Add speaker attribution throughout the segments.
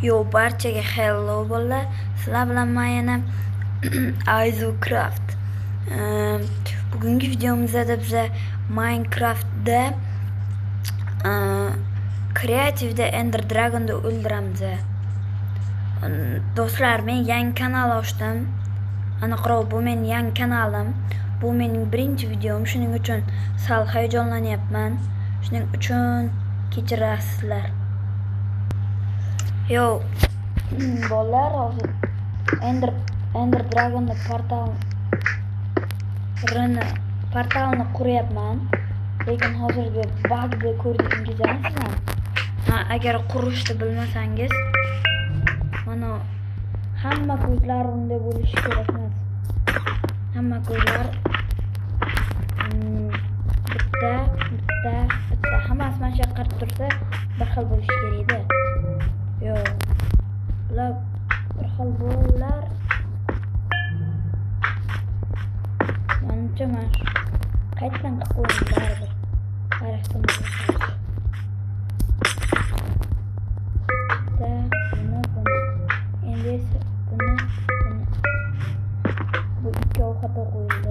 Speaker 1: Yo, barchaga hello bolalar. Sizlar bilan men yana Aizucraft. Bugungi videomizda biz Minecraftda kreativda Ender Dragon'ni o'ldiramiz. Do'stlar, men yangi kanal ochdim. Aniqroq, bu mening yangi kanalim. Bu mening birinchi videom, shuning uchun sal hayajonlanyapman. Shuning uchun kechirasizlar. Yo, bolalar, hozir Ender Dragon'ni portalni quryapman. Lekin hozirgi bug'ni ko'rdingizmi sizlar? Agar qurishni bilmasangiz, mana hamma ko'zlar unda bo'lishi kerak emas. Hamma ko'zlar bitta hammasi mana shu qarab tursa bir xil bo'lishi kerak edi. Yo, bular bir xil bo'lar. Menimcha men qaytadan qilib qo'ydim baribir. Endi esa buni bu ikkovi xato qo'yildi.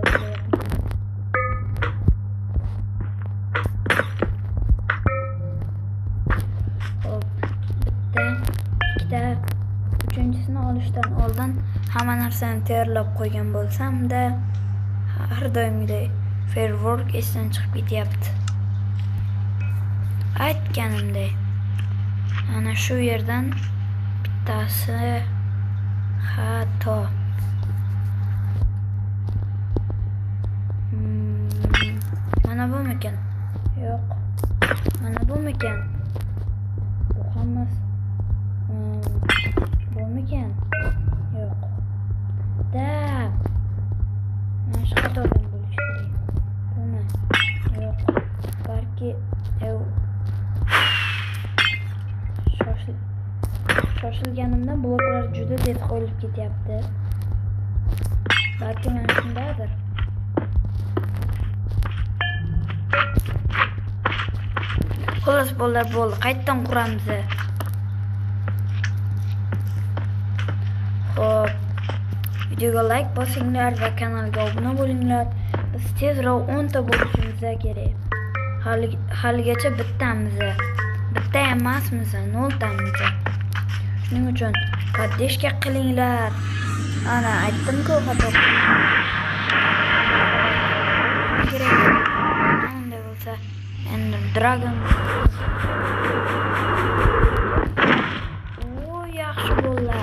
Speaker 1: Hop, ikkita uchinchisini olishdan oldin hamma narsani tayyorlab qo'ygan bo'lsam-da, har doimgidek firework esdan chiqib ketyapti. Aytganimdek, ana shu yerdan bittasi xato. Mana bumikan? Yo'q. Mana bumikan? Bu hammasi bumikan? Yo'q. Da. Mana shu xatodan bo'lishi kerak. Bumi? Yo'q. Balki shoshilganimdan bloklar juda tez qo'yilib ketyapti. Balki mana shundadir. Xo'las bolalar, bo'ldi. Qaytadan quramiz. Xo'p. Videoga like bosinglar va kanalga obuna bo'linglar. Biz tezroq 10 ta bo'lishimiz kerak. Haligacha bittamiz. Bitta emasmiz, 0 tamiz. Shuning uchun podдержка qilinglar. Ana aytdim-ku, xato. Kerak. Unda bo'lsa Ender Dragon. O, yaxshi bo'ldi.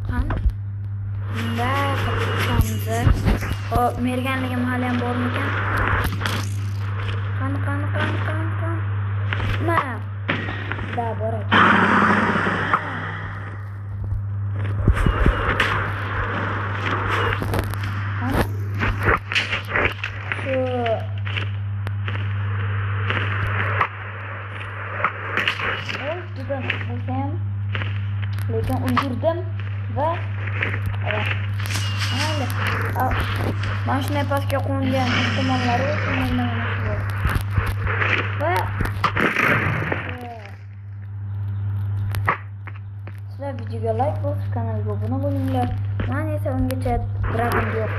Speaker 1: Qani? Hop, merganligim hali ham bormikan? Qani. Ma. Da, bor ekan. Lekin ulgurdim va mana shunday pastga qo'ngan ehtimollar bor. Va sizlar videoga like bosib, kanalga obuna bo'linglar. Men esa ungacha Dragon yo'q.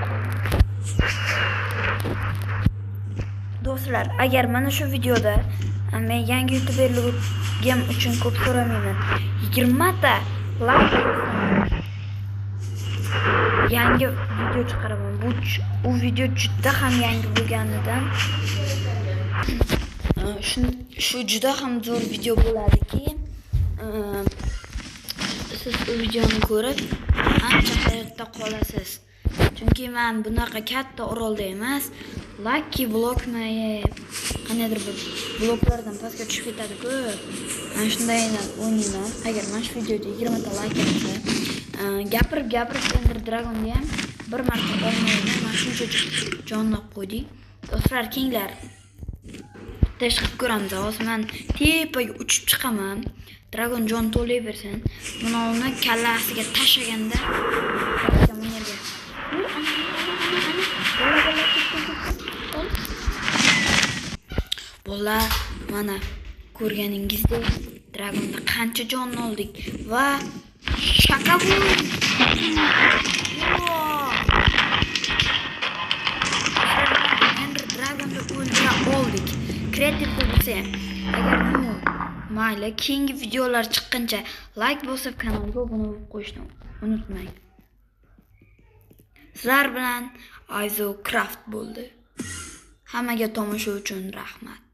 Speaker 1: Do'stlar, agar mana shu videoda men yangi youtuberligim uchun ko'p so'ramayman. 20 ta like yangi video chiqaraman. Bu video juda ham yangi bo'lganidan shu juda ham zo'r video bo'ladiki, siz u videoni ko'rib ancha hayratda qolasiz. Chunki men bunaqa katta orolda emas, Lucky Blockni qanaydir bir bloklardan pastga tushib ketadi-ku. Men shunday o'ynayman. Agar mana shu videoga 20 ta like kelsa, gapirib Ender Dragon'ni ham bir marta olmayman. Mana shuncha jonlab qo'ydik. Do'stlar, kenglar, test qilib ko'ramiz. Hozir men tepaga uchib chiqaman. Dragon jon to'layversin. Buni uni kallasiga tashaganda Bola, mana ko'rganingizdek dragonda qancha jonni oldik va shaka bu. Endi dragonda o'ldira oldik. Kreativ bo'lsa ham. Agar mayli, keyingi videolar chiqqancha like bosib kanalga obuna bo'lib qo'yishni unutmang. Sizlar bilan Aizo Craft bo'ldi. Hammaga tomosha uchun rahmat.